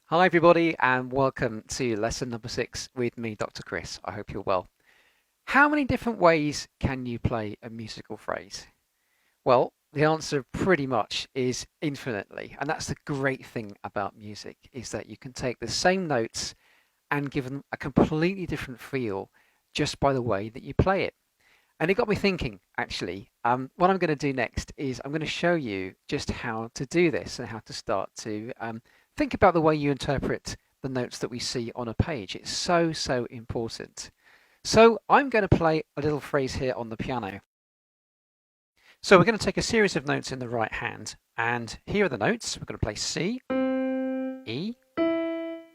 Hi, everybody, and welcome to lesson number 6 with me, Dr. Chris. I hope you're well. How many different ways can you play a musical phrase? Well, the answer pretty much is infinitely, and that's the great thing about music is that you can take the same notes and give them a completely different feel just by the way that you play it. And it got me thinking, actually. What I'm going to do next is I'm going to show you just how to do this and how to start to think about the way you interpret the notes that we see on a page. It's so, so important. So I'm going to play a little phrase here on the piano. So we're going to take a series of notes in the right hand, and here are the notes. We're going to play C, E,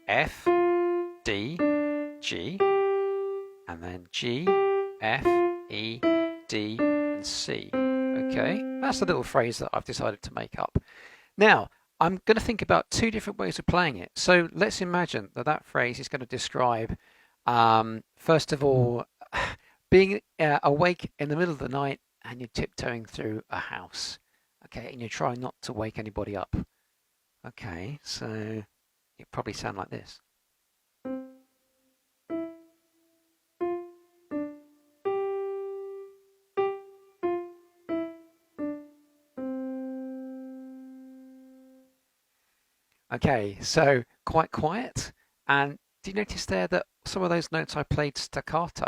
F, D, G, and then G, F, E, D, and C. Okay, that's the little phrase that I've decided to make up. Now, I'm going to think about two different ways of playing it. So let's imagine that that phrase is going to describe, first of all, being awake in the middle of the night and you're tiptoeing through a house. Okay, and you're trying not to wake anybody up. Okay, so it probably sound like this. Okay, so quite quiet. And do you notice there that some of those notes I played staccato?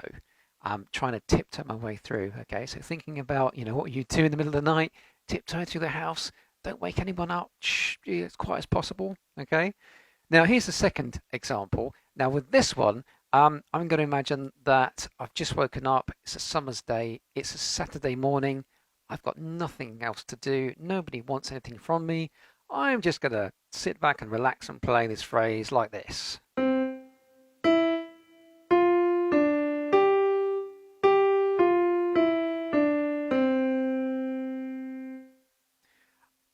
I'm trying to tiptoe my way through. Okay, so thinking about, what you do in the middle of the night, tiptoe through the house, don't wake anyone up, shh, as quiet as possible. Okay, now here's the second example. Now with this one, I'm going to imagine that I've just woken up, it's a summer's day, it's a Saturday morning, I've got nothing else to do, nobody wants anything from me. I'm just going to sit back and relax and play this phrase like this.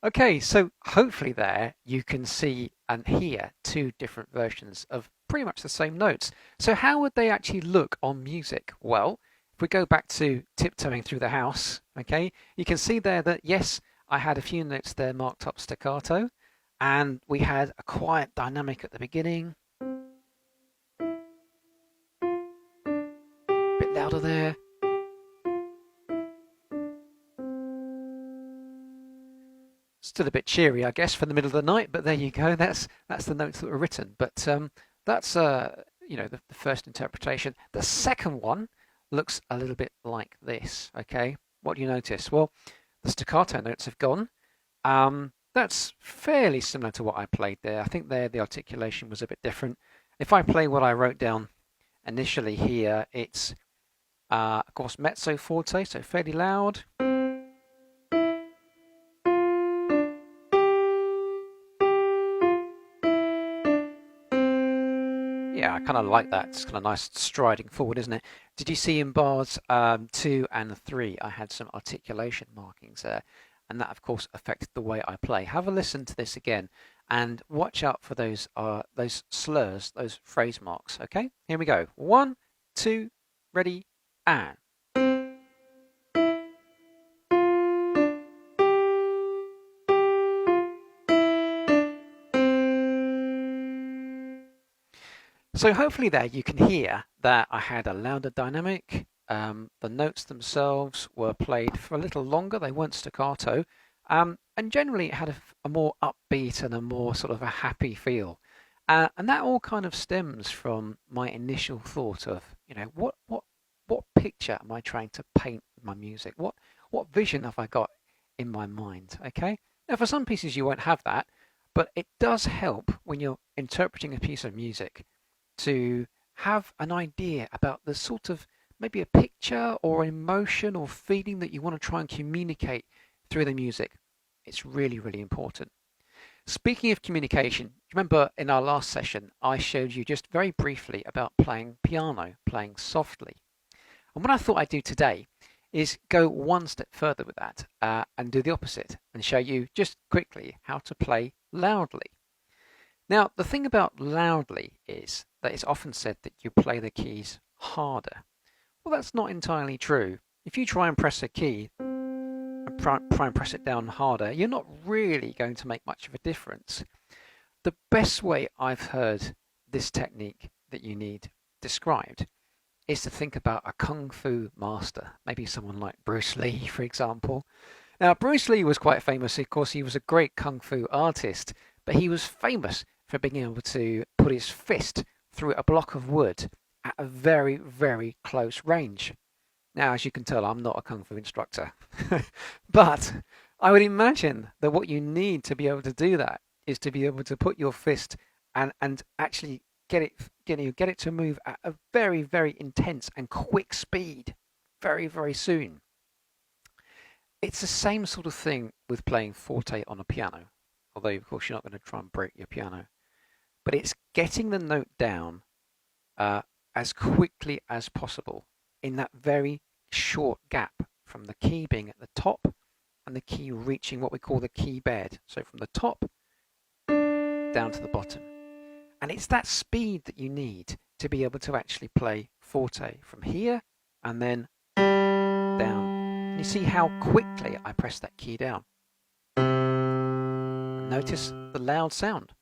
Okay, so hopefully there you can see and hear two different versions of pretty much the same notes. So how would they actually look on music? Well, if we go back to tiptoeing through the house, okay, you can see there that yes, I had a few notes there marked up staccato, and we had a quiet dynamic at the beginning, a bit louder there. Still a bit cheery, I guess, for the middle of the night, but there you go. That's the notes that were written. But that's the first interpretation. The second one looks a little bit like this. Okay, what do you notice? Well, the staccato notes have gone. That's fairly similar to what I played there. I think there the articulation was a bit different. If I play what I wrote down initially here, it's of course mezzo forte, so fairly loud. Yeah, I kind of like that. It's kind of nice striding forward, isn't it? Did you see in bars 2 and 3, I had some articulation markings there, and that, of course, affected the way I play. Have a listen to this again, and watch out for those slurs, those phrase marks. Okay, here we go. 1, 2, ready, and. So hopefully there you can hear that I had a louder dynamic. The notes themselves were played for a little longer. They weren't staccato. And generally it had a more upbeat and a more sort of a happy feel. And that all kind of stems from my initial thought of, what picture am I trying to paint with my music? What vision have I got in my mind? Okay. Now for some pieces you won't have that, but it does help when you're interpreting a piece of music to have an idea about the sort of maybe a picture or emotion or feeling that you want to try and communicate through the music. It's really, really important. Speaking of communication, remember in our last session, I showed you just very briefly about playing piano, playing softly. And what I thought I'd do today is go one step further with that and do the opposite and show you just quickly how to play loudly. Now, the thing about loudly is that it's often said that you play the keys harder. Well, that's not entirely true. If you try and press a key and try and press it down harder, you're not really going to make much of a difference. The best way I've heard this technique that you need described is to think about a kung fu master, maybe someone like Bruce Lee, for example. Now, Bruce Lee was quite famous. Of course, he was a great kung fu artist, but he was famous for being able to put his fist through a block of wood at a very, very close range. Now, as you can tell, I'm not a kung fu instructor, but I would imagine that what you need to be able to do that is to be able to put your fist and actually get it to move at a very, very intense and quick speed very, very soon. It's the same sort of thing with playing forte on a piano, although of course you're not going to try and break your piano, but it's getting the note down as quickly as possible in that very short gap from the key being at the top and the key reaching what we call the key bed. So from the top down to the bottom. And it's that speed that you need to be able to actually play forte from here and then down. And you see how quickly I press that key down. Notice the loud sound.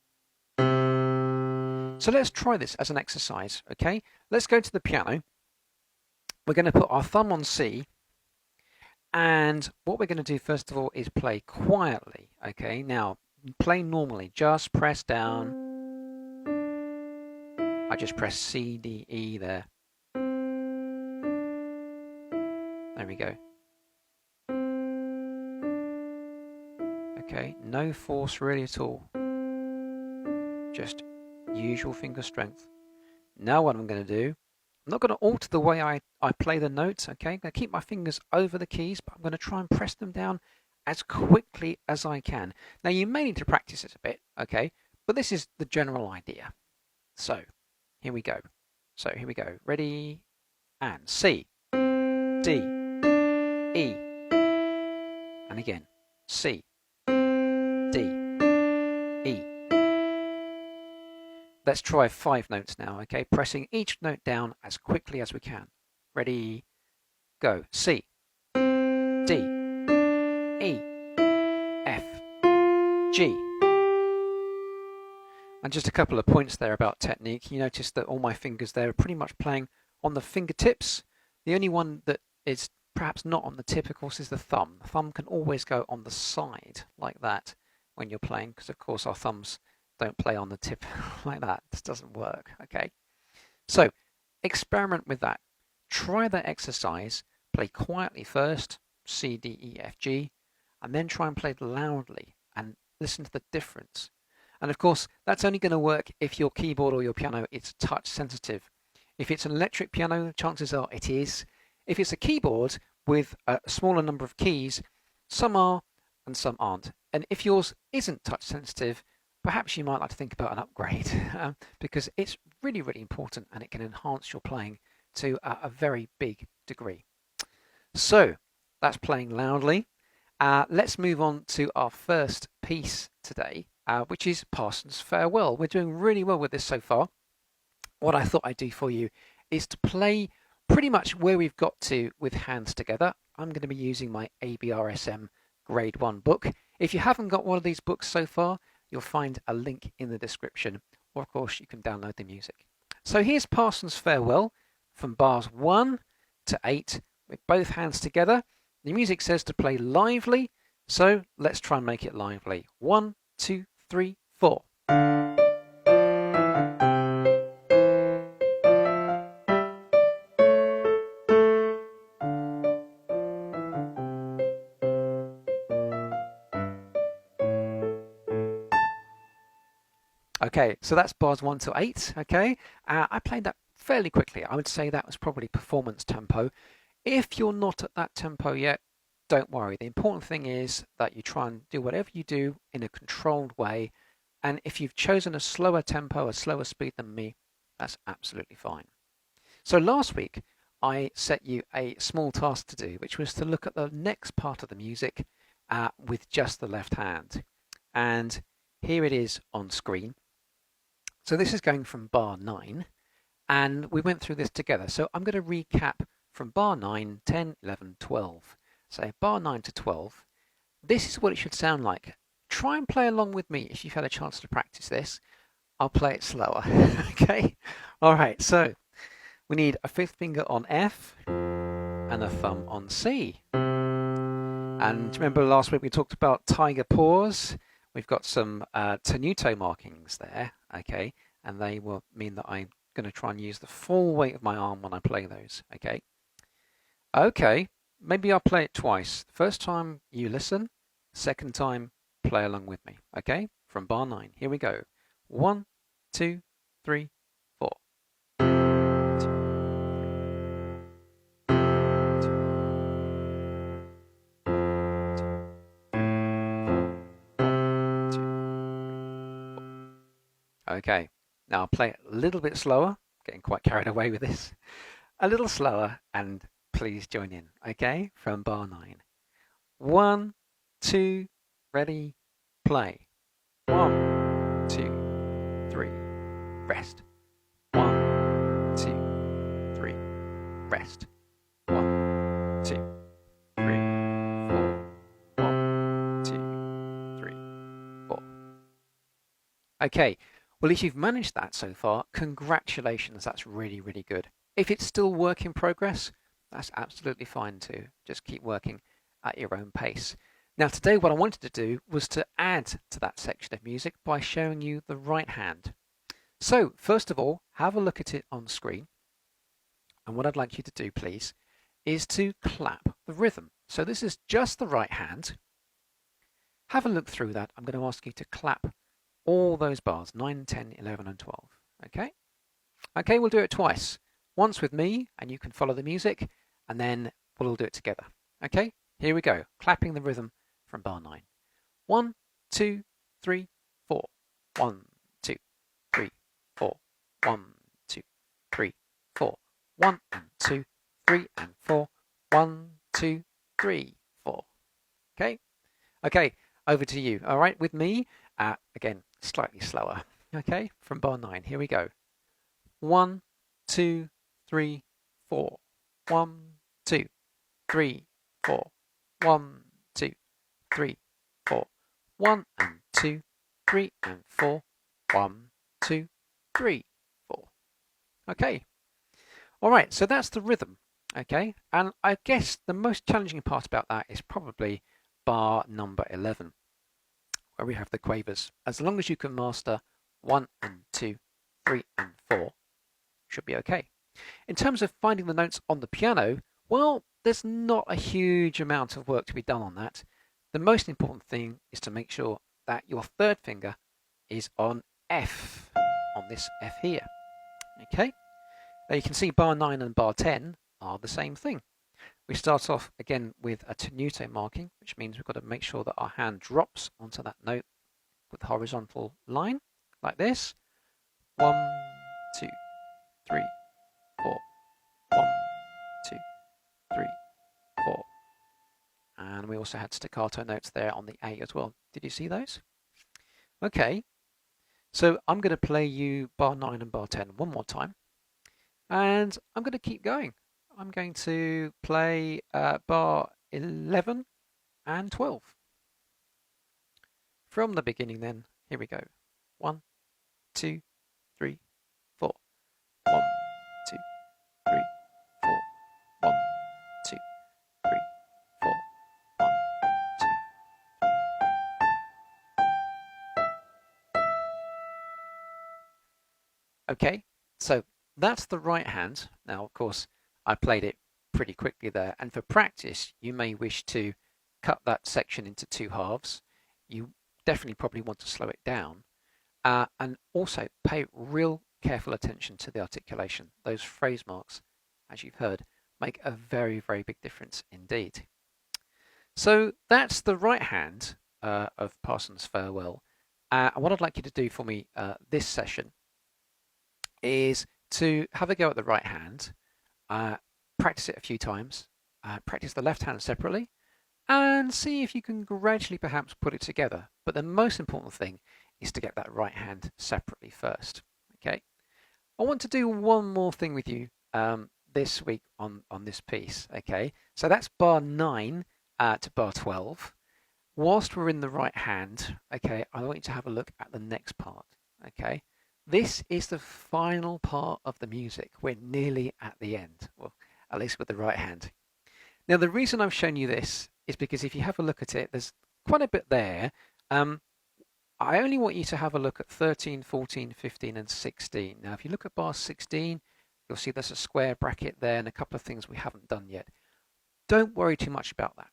So let's try this as an exercise, okay? Let's go to the piano. We're going to put our thumb on C, and what we're going to do first of all is play quietly, okay? Now, play normally, just press down. I just press C, D, E there. There we go. Okay, no force really at all. Just usual finger strength. Now what I'm going to do, I'm not going to alter the way I play the notes, okay? I'm going to keep my fingers over the keys, but I'm going to try and press them down as quickly as I can. Now you may need to practice it a bit, okay? But this is the general idea. So, here we go. So, here we go. Ready? And C, D, E. And again, C, D, E. Let's try 5 notes now, okay? Pressing each note down as quickly as we can. Ready? Go. C, D, E, F, G. And just a couple of points there about technique. You notice that all my fingers there are pretty much playing on the fingertips. The only one that is perhaps not on the tip, of course, is the thumb. The thumb can always go on the side like that when you're playing, because of course our thumbs don't play on the tip like that. This doesn't work, okay? So experiment with that. Try that exercise. Play quietly first, C, D, E, F, G, and then try and play loudly and listen to the difference. And of course, that's only going to work if your keyboard or your piano is touch sensitive. If it's an electric piano, chances are it is. If it's a keyboard with a smaller number of keys, some are and some aren't. And if yours isn't touch sensitive, perhaps you might like to think about an upgrade because it's really, really important and it can enhance your playing to a very big degree. So that's playing loudly. Let's move on to our first piece today, which is Parson's Farewell. We're doing really well with this so far. What I thought I'd do for you is to play pretty much where we've got to with hands together. I'm going to be using my ABRSM Grade 1 book. If you haven't got one of these books so far, you'll find a link in the description, or of course you can download the music. So here's Parson's Farewell from bars 1 to 8 with both hands together. The music says to play lively, so let's try and make it lively. 1, 2, 3, 4. Okay, so that's bars 1 to 8, okay? I played that fairly quickly. I would say that was probably performance tempo. If you're not at that tempo yet, don't worry. The important thing is that you try and do whatever you do in a controlled way. And if you've chosen a slower tempo, a slower speed than me, that's absolutely fine. So last week, I set you a small task to do, which was to look at the next part of the music with just the left hand. And here it is on screen. So this is going from bar 9, and we went through this together. So I'm going to recap from bar 9, 10, 11, 12. So bar 9 to 12, this is what it should sound like. try and play along with me if you've had a chance to practice this. I'll play it slower. Okay? Alright, so we need a fifth finger on F and a thumb on C. And remember last week we talked about tiger paws? We've got some tenuto markings there, okay? And they will mean that I'm going to try and use the full weight of my arm when I play those, okay? Okay, maybe I'll play it twice. First time you listen, second time play along with me, okay? From bar 9, here we go. 1, 2, 3, 4. Okay, now I'll play it a little bit slower, getting quite carried away with this. A little slower, and please join in, okay? From bar 9. 1, 2, ready, play. 1, 2, 3, rest. 1, 2, 3, rest. 1, 2, 3, 4. 1, 2, 3, 4. Okay. Well, if you've managed that so far, congratulations, that's really, really good. If it's still work in progress, that's absolutely fine too. Just keep working at your own pace. Now today what I wanted to do was to add to that section of music by showing you the right hand. So first of all, have a look at it on screen. And what I'd like you to do, please, is to clap the rhythm. So this is just the right hand. Have a look through that. I'm going to ask you to clap all those bars, 9, 10, 11 and 12. Okay? Okay, we'll do it twice. Once with me, and you can follow the music, and then we'll all do it together. Okay? Here we go. Clapping the rhythm from bar 9. 1, 2, 3, 4. 1, 2, 3, 4. 1, 2, 3, 4. 1 and 2, 3 and 4. 1, 2, 3, 4. Okay? Okay, over to you. All right, with me. Again, slightly slower. Okay, from bar 9. Here we go. 1, 2, 3, 4. 1, 2, 3, 4. 1, 2, 3, 4. 1 and 2, 3 and 4. 1, 2, 3, 4. Okay. All right, so that's the rhythm. Okay, and I guess the most challenging part about that is probably bar number 11. Where we have the quavers. As long as you can master 1 and 2, 3 and 4, should be okay. In terms of finding the notes on the piano, well, there's not a huge amount of work to be done on that. The most important thing is to make sure that your third finger is on F, on this F here. Okay? Now you can see bar 9 and bar 10 are the same thing. We start off again with a tenuto marking, which means we've got to make sure that our hand drops onto that note with a horizontal line, like this. 1, 2, 3, 4. 1, 2, 3, 4. And we also had staccato notes there on the A as well. Did you see those? Okay, so I'm going to play you bar 9 and bar 10 one more time. And I'm going to keep going. I'm going to play bar 11 and 12. From the beginning then, here we go. 1, 2, 3, 4. 1, 2, 3, 4. 1, 2, 3, 4. 1, 2. Okay, so that's the right hand. Now, of course, I played it pretty quickly there, and for practice you may wish to cut that section into 2 halves. You definitely probably want to slow it down, and also pay real careful attention to the articulation. Those phrase marks, as you've heard, make a very, very big difference indeed. So that's the right hand of Parson's Farewell. And what I'd like you to do for me this session is to have a go at the right hand, practice it a few times, practice the left hand separately, and see if you can gradually perhaps put it together. But the most important thing is to get that right hand separately first. Okay, I want to do one more thing with you this week on this piece. Okay, so that's bar 9 to bar 12. whilst we're in the right hand, okay, I want you to have a look at the next part, okay? This is the final part of the music. We're nearly at the end, well, at least with the right hand. Now, the reason I've shown you this is because if you have a look at it, there's quite a bit there. I only want you to have a look at 13, 14, 15, and 16. Now, if you look at bar 16, you'll see there's a square bracket there and a couple of things we haven't done yet. Don't worry too much about that,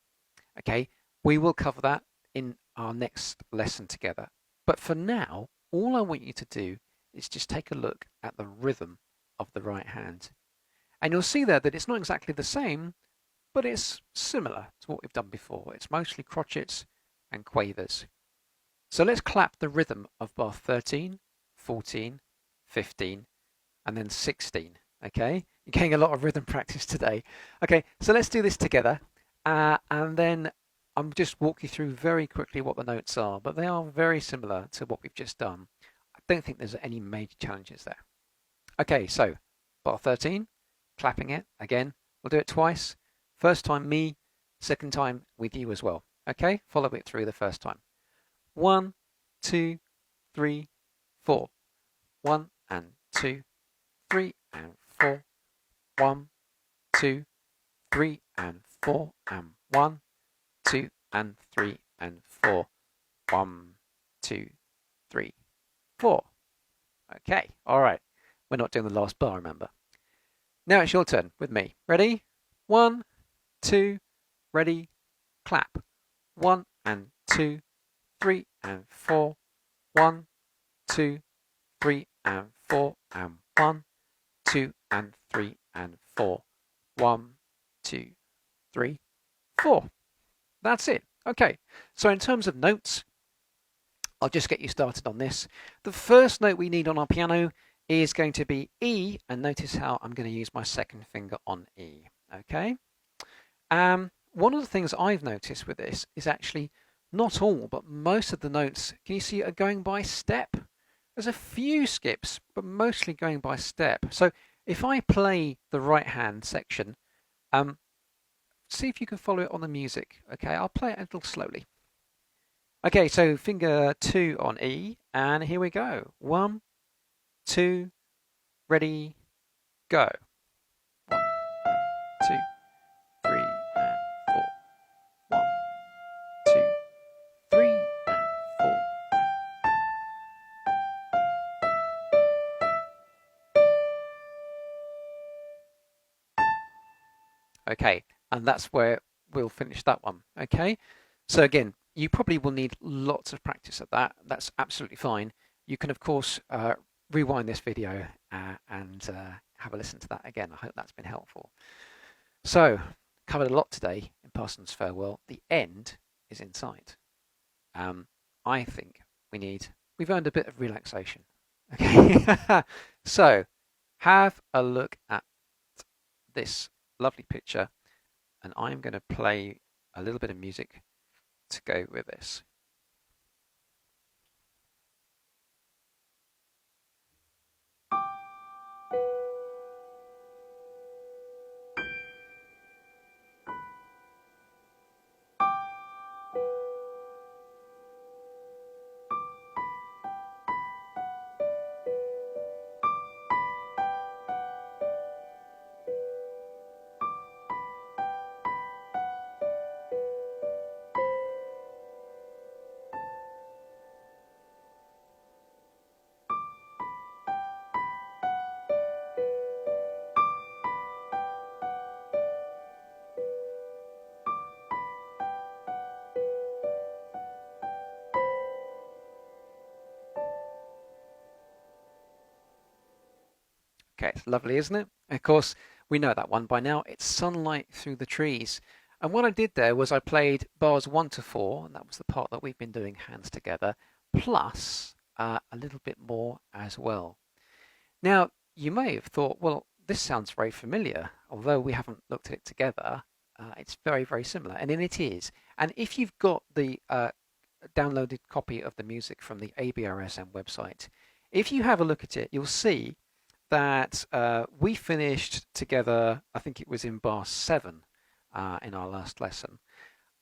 okay? We will cover that in our next lesson together. But for now, all I want you to do is just take a look at the rhythm of the right hand. And you'll see there that it's not exactly the same, but it's similar to what we've done before. It's mostly crotchets and quavers. So let's clap the rhythm of bar 13, 14, 15, and then 16, okay? You're getting a lot of rhythm practice today. Okay, so let's do this together, and then I'm just walk you through very quickly what the notes are, but they are very similar to what we've just done. I don't think there's any major challenges there. Okay, so bar 13, clapping it again. We'll do it twice. First time me, second time with you as well. Okay, follow it through the first time. 1, 2, 3, 4. 1 and 2, 3 and 4. 1, 2, 3 and 4 and 1, 2 and 3 and 4. 1, 2, 3, 4. Okay, all right. We're not doing the last bar, remember. Now it's your turn with me. Ready? 1, 2, ready, clap. 1 and 2, 3 and 4. 1, 2, 3 and 4 and 1, 2 and 3 and 4. 1, 2, 3, 4. That's it. Okay, so in terms of notes, I'll just get you started on this. The first note we need on our piano is going to be E, and notice how I'm going to use my second finger on E. Okay. One of the things I've noticed with this is actually not all, but most of the notes, can you see, are going by step? There's a few skips, but mostly going by step. So if I play the right hand section, see if you can follow it on the music. Okay, I'll play it a little slowly. Okay, so finger 2 on E, and here we go. 1, 2, ready, go. 1, 2, 3, and 4. 1, 2, 3, and 4. Okay, and that's where we'll finish that one. Okay, so again, you probably will need lots of practice at that. That's absolutely fine. You can, of course, rewind this video and have a listen to that again. I hope that's been helpful. So, covered a lot today in Parson's Farewell. The end is in sight. I think we've earned a bit of relaxation. Okay, so have a look at this lovely picture, and I'm going to play a little bit of music to go with this. Okay, it's lovely, isn't it? Of course, we know that one by now. It's Sunlight Through the Trees. And what I did there was I played bars 1 to 4, and that was the part that we've been doing hands together, plus a little bit more as well. Now, you may have thought, well, this sounds very familiar. Although we haven't looked at it together, it's very, very similar. And then it is. And if you've got the downloaded copy of the music from the ABRSM website, if you have a look at it, you'll see that we finished together, I think it was in bar 7 in our last lesson.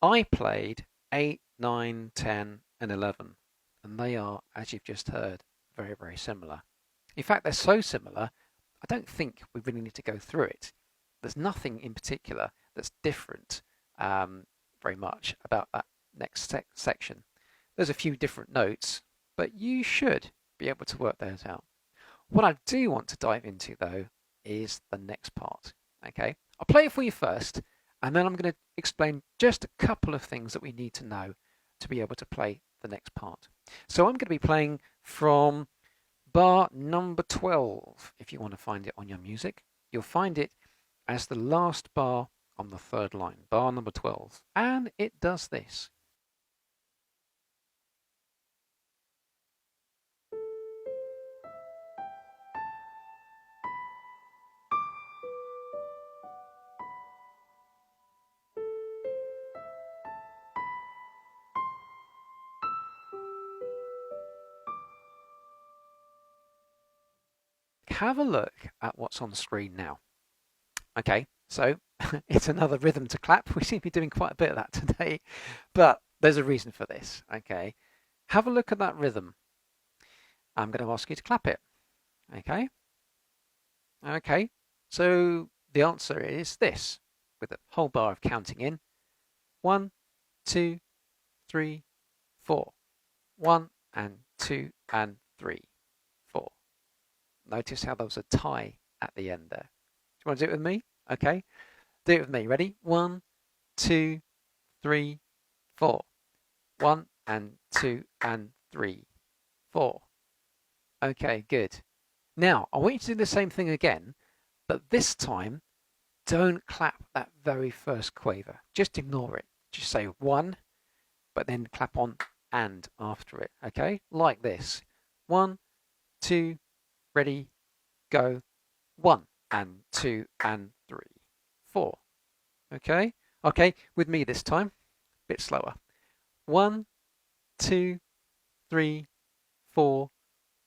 I played 8, 9, 10, and 11. And they are, as you've just heard, very, very similar. In fact, they're so similar, I don't think we really need to go through it. There's nothing in particular that's different very much about that next section. There's a few different notes, but you should be able to work those out. What I do want to dive into, though, is the next part. Okay, I'll play it for you first, and then I'm going to explain just a couple of things that we need to know to be able to play the next part. So I'm going to be playing from bar number 12. If you want to find it on your music, you'll find it as the last bar on the third line, bar number 12. And it does this. Have a look at what's on the screen now. Okay, so it's another rhythm to clap. We seem to be doing quite a bit of that today, but there's a reason for this. Okay, have a look at that rhythm. I'm going to ask you to clap it. Okay. Okay, so the answer is this, with a whole bar of counting in. 1, 2, 3, 4. 1 and 2 and 3, 4. Notice how there was a tie at the end there. Do you want to do it with me? Okay, do it with me. Ready? 1, 2, 3, 4. 1 and 2 and 3, 4. Okay, good. Now, I want you to do the same thing again, but this time, don't clap that very first quaver. Just ignore it. Just say 1, but then clap on and after it, okay? Like this. 1, 2, ready, go. 1 and 2 and 3, 4. Okay? Okay, with me this time. A bit slower. 1, 2, 3, 4.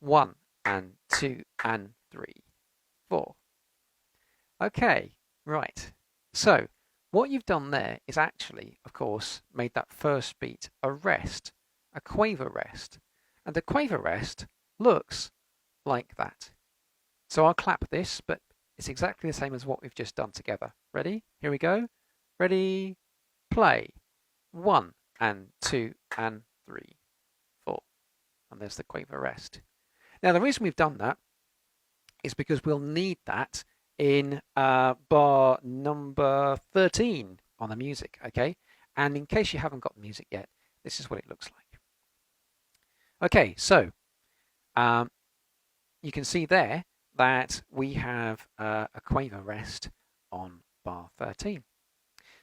1 and 2 and 3, 4. Okay, right. So what you've done there is actually, of course, made that first beat a rest, a quaver rest. And a quaver rest looks like that. So I'll clap this, but it's exactly the same as what we've just done together. Ready? Here we go. Ready, play. 1 and 2 and 3, 4. And there's the quaver rest. Now, the reason we've done that is because we'll need that in bar number 13 on the music, okay? And in case you haven't got the music yet, this is what it looks like. Okay, so you can see there that we have a quaver rest on bar 13.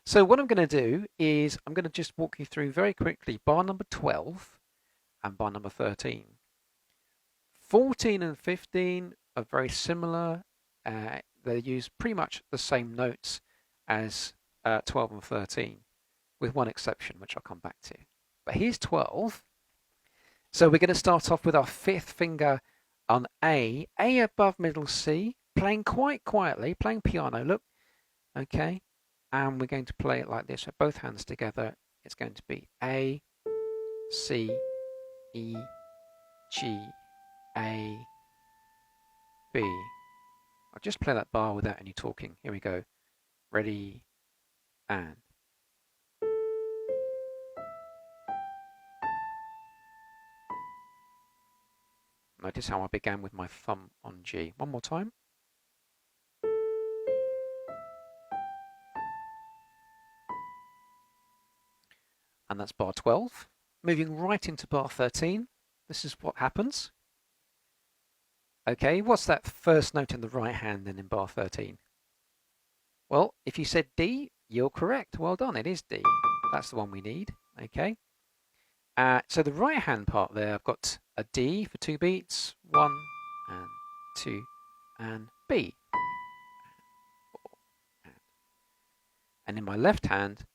So what I'm going to do is I'm going to just walk you through very quickly bar number 12 and bar number 13. 14 and 15 are very similar. They use pretty much the same notes as 12 and 13, with one exception, which I'll come back to. But here's 12. So we're going to start off with our 5th finger on A above middle C, playing quite quietly, playing piano, look. Okay, and we're going to play it like this, with both hands together. It's going to be A, C, E, G, A, B. I'll just play that bar without any talking. Here we go. Ready, and. Notice how I began with my thumb on G. One more time. And that's bar 12. Moving right into bar 13. This is what happens. Okay, what's that first note in the right hand then in bar 13? Well, if you said D, you're correct. Well done, it is D. That's the one we need. Okay. So the right hand part there, I've got a D for 2 beats. 1 and 2 and B. And in my left hand,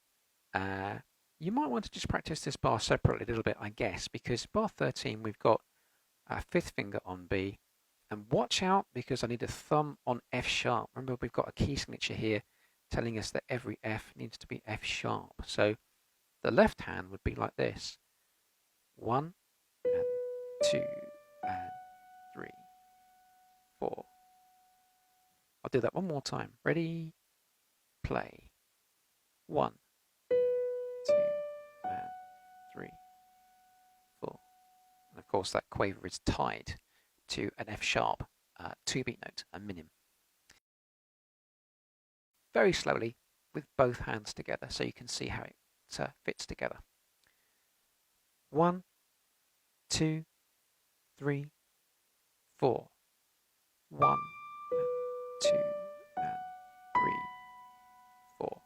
you might want to just practice this bar separately a little bit, I guess, because bar 13 we've got a 5th finger on B. And watch out, because I need a thumb on F sharp. Remember, we've got a key signature here telling us that every F needs to be F sharp. So the left hand would be like this. 1 and 2 and 3, 4. I'll do that one more time. Ready, play. 1, 2 and 3, 4. And of course that quaver is tied to an F sharp 2-beat note, a minim. Very slowly with both hands together so you can see how it fits together. 1, 2, 3, 4. 1 and 2 and 3, 4.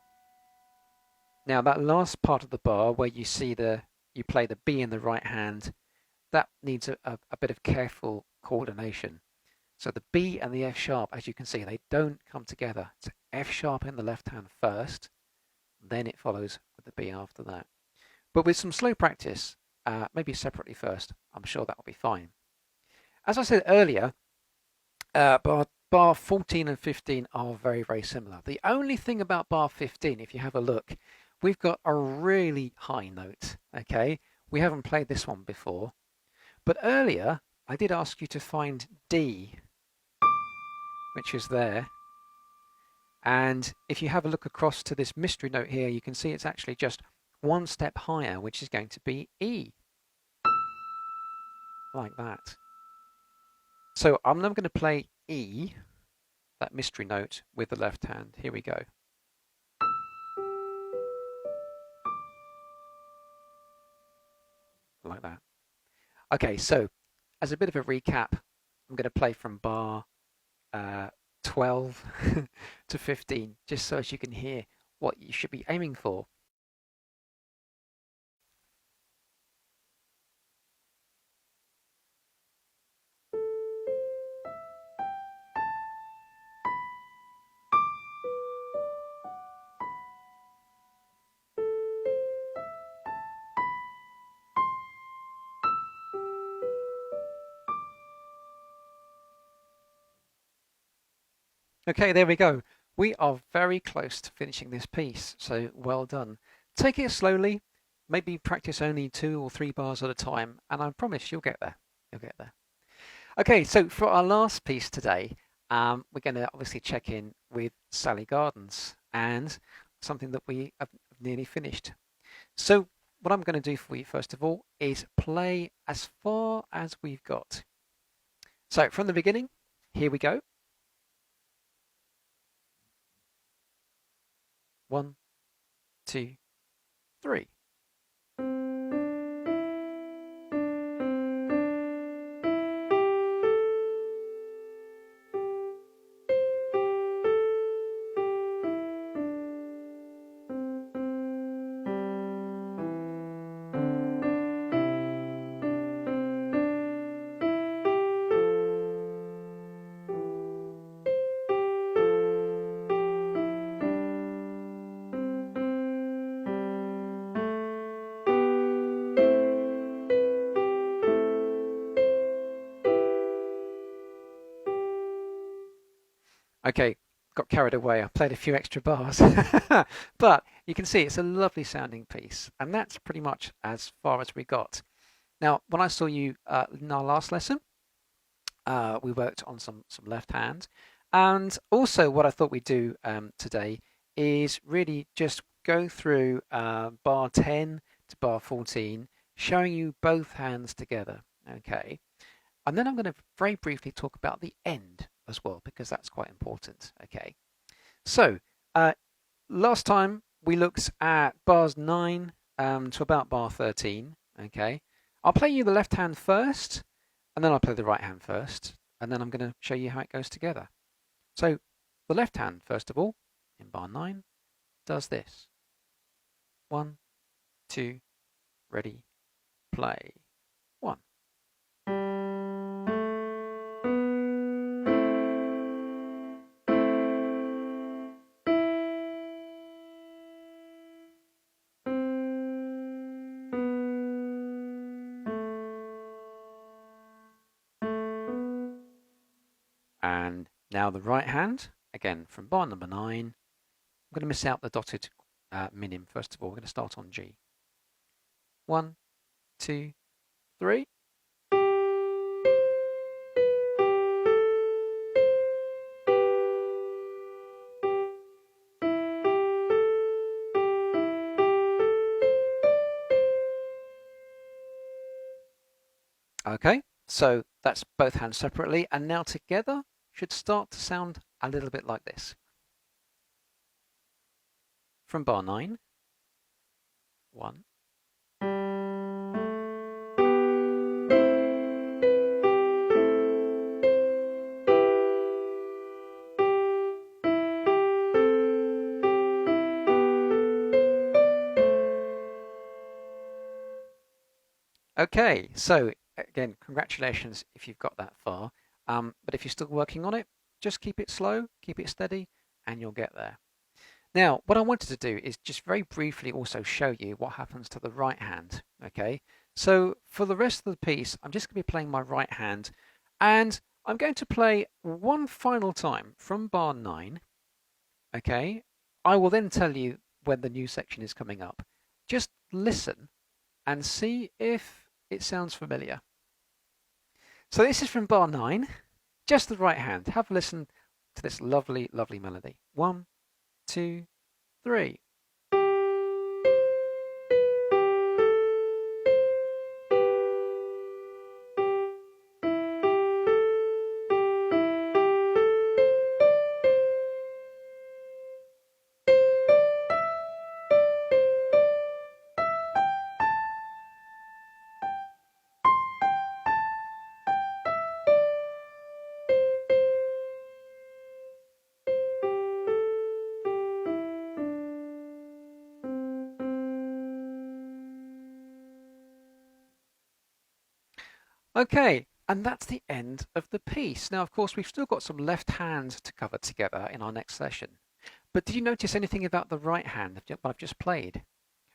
Now that last part of the bar where you see you play the B in the right hand, that needs a bit of careful coordination. So the B and the F sharp, as you can see, they don't come together. It's F sharp in the left hand first, then it follows with the B after that. But with some slow practice, maybe separately first, I'm sure that will be fine. As I said earlier, bar 14 and 15 are very, very similar. The only thing about bar 15, if you have a look, we've got a really high note, okay? We haven't played this one before. But earlier, I did ask you to find D, which is there. And if you have a look across to this mystery note here, you can see it's actually just one step higher, which is going to be E. Like that. So I'm now going to play E, that mystery note, with the left hand. Here we go. Like that. Okay, so as a bit of a recap, I'm going to play from bar 12 to 15, just so as you can hear what you should be aiming for. Okay, there we go. We are very close to finishing this piece, so well done. Take it slowly, maybe practice only 2 or 3 bars at a time, and I promise you'll get there. You'll get there. Okay, so for our last piece today, we're going to obviously check in with Salley Gardens and something that we have nearly finished. So what I'm going to do for you first of all is play as far as we've got. So from the beginning, here we go. 1, 2, 3. Okay, got carried away. I played a few extra bars. But you can see it's a lovely sounding piece. And that's pretty much as far as we got. Now, when I saw you in our last lesson, we worked on some left hand. And also what I thought we'd do today is really just go through bar 10 to bar 14, showing you both hands together. Okay. And then I'm going to very briefly talk about the end as well, because that's quite important. Okay, so last time we looked at bars 9 to about bar 13. Okay, I'll play you the left hand first, and then I'll play the right hand first, and then I'm going to show you how it goes together. So the left hand, first of all, in bar 9, does this. 1, 2, ready, play. 1. And now the right hand, again from bar number 9. I'm going to miss out the dotted minim first of all. We're going to start on G. 1, 2, 3. Okay, so that's both hands separately, and now together should start to sound a little bit like this. From bar 9, 1. Okay, so again, congratulations if you've got that far. But if you're still working on it, just keep it slow, keep it steady, and you'll get there. Now, what I wanted to do is just very briefly also show you what happens to the right hand. Okay, so for the rest of the piece, I'm just going to be playing my right hand, and I'm going to play one final time from bar 9. Okay, I will then tell you when the new section is coming up. Just listen and see if it sounds familiar. So this is from bar 9, just the right hand. Have a listen to this lovely, lovely melody. 1, 2, 3. Okay, and that's the end of the piece. Now, of course, we've still got some left hands to cover together in our next session. But did you notice anything about the right hand of what I've just played?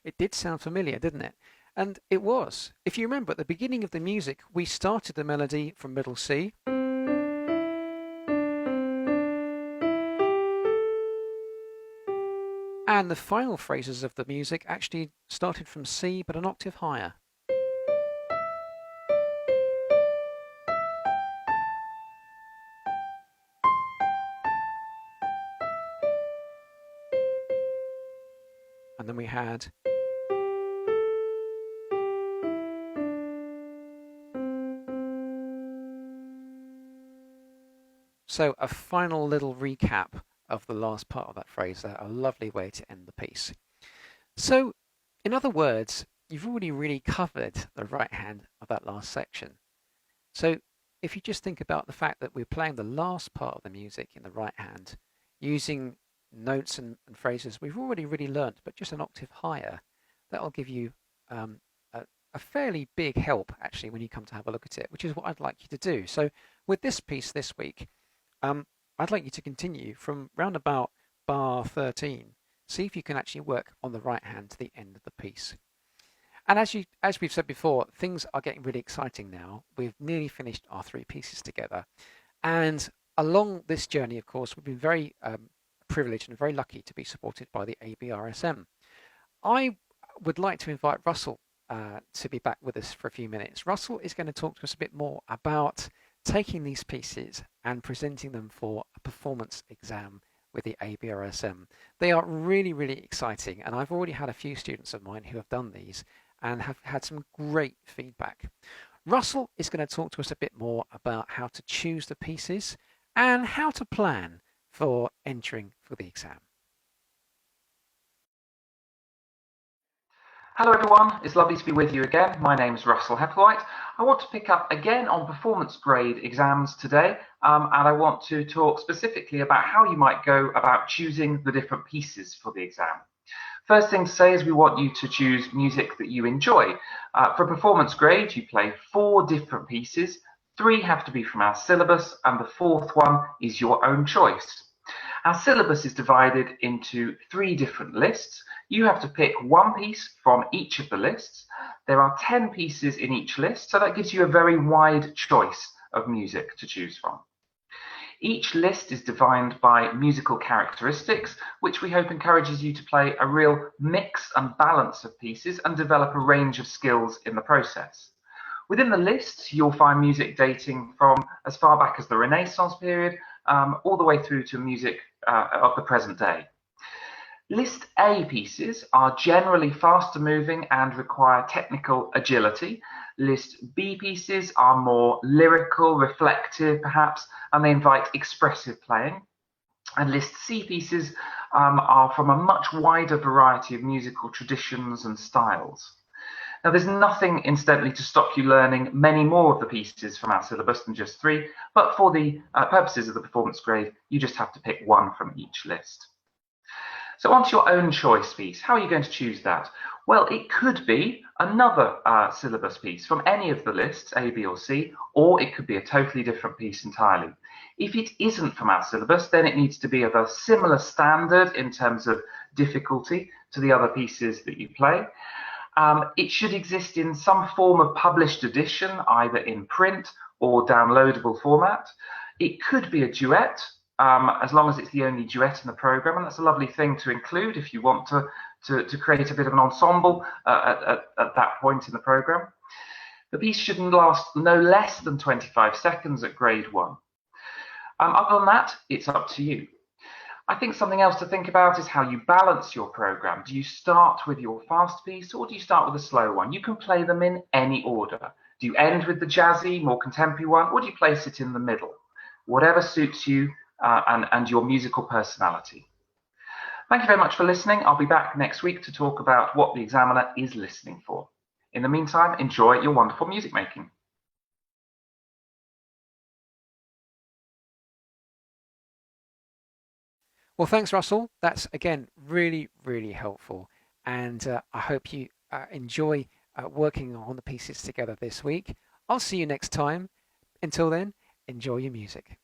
It did sound familiar, didn't it? And it was. If you remember, at the beginning of the music, we started the melody from middle C. And the final phrases of the music actually started from C, but an octave higher. And then we had so a final little recap of the last part of that phrase there, a lovely way to end the piece. So, in other words, you've already really covered the right hand of that last section. So, if you just think about the fact that we're playing the last part of the music in the right hand, using notes and phrases we've already really learnt, but just an octave higher, that'll give you a fairly big help actually when you come to have a look at it, which is what I'd like you to do. So, with this piece this week, I'd like you to continue from round about bar 13. See if you can actually work on the right hand to the end of the piece. And as we've said before, things are getting really exciting now. We've nearly finished our 3 pieces together. And along this journey, of course, we've been very privileged and very lucky to be supported by the ABRSM. I would like to invite Russell to be back with us for a few minutes. Russell is going to talk to us a bit more about taking these pieces and presenting them for a performance exam with the ABRSM. They are really, really exciting, and I've already had a few students of mine who have done these and have had some great feedback. Russell is going to talk to us a bit more about how to choose the pieces and how to plan for entering for the exam. Hello everyone, it's lovely to be with you again. My name is Russell Hepplewhite. I want to pick up again on performance grade exams today, and I want to talk specifically about how you might go about choosing the different pieces for the exam. First thing to say is we want you to choose music that you enjoy. For performance grade, you play 4 different pieces. 3 have to be from our syllabus, and the 4th one is your own choice. Our syllabus is divided into 3 different lists. You have to pick 1 piece from each of the lists. There are 10 pieces in each list, so that gives you a very wide choice of music to choose from. Each list is defined by musical characteristics, which we hope encourages you to play a real mix and balance of pieces and develop a range of skills in the process. Within the list, you'll find music dating from as far back as the Renaissance period, all the way through to music of the present day. List A pieces are generally faster moving and require technical agility. List B pieces are more lyrical, reflective perhaps, and they invite expressive playing. And List C pieces are from a much wider variety of musical traditions and styles. Now, there's nothing, incidentally, to stop you learning many more of the pieces from our syllabus than just 3, but for the purposes of the performance grade, you just have to pick 1 from each list. So onto your own choice piece. How are you going to choose that? Well, it could be another syllabus piece from any of the lists, A, B, or C, or it could be a totally different piece entirely. If it isn't from our syllabus, then it needs to be of a similar standard in terms of difficulty to the other pieces that you play. It should exist in some form of published edition, either in print or downloadable format. It could be a duet, as long as it's the only duet in the program, and that's a lovely thing to include if you want to create a bit of an ensemble at that point in the program. The piece shouldn't last no less than 25 seconds at grade 1. Other than that, it's up to you. I think something else to think about is how you balance your program. Do you start with your fast piece or do you start with a slow one? You can play them in any order. Do you end with the jazzy, more contemporary one, or do you place it in the middle? Whatever suits you and your musical personality. Thank you very much for listening. I'll be back next week to talk about what the examiner is listening for. In the meantime, enjoy your wonderful music making. Well, thanks, Russell. That's, again, really, really helpful. And I hope you enjoy working on the pieces together this week. I'll see you next time. Until then, enjoy your music.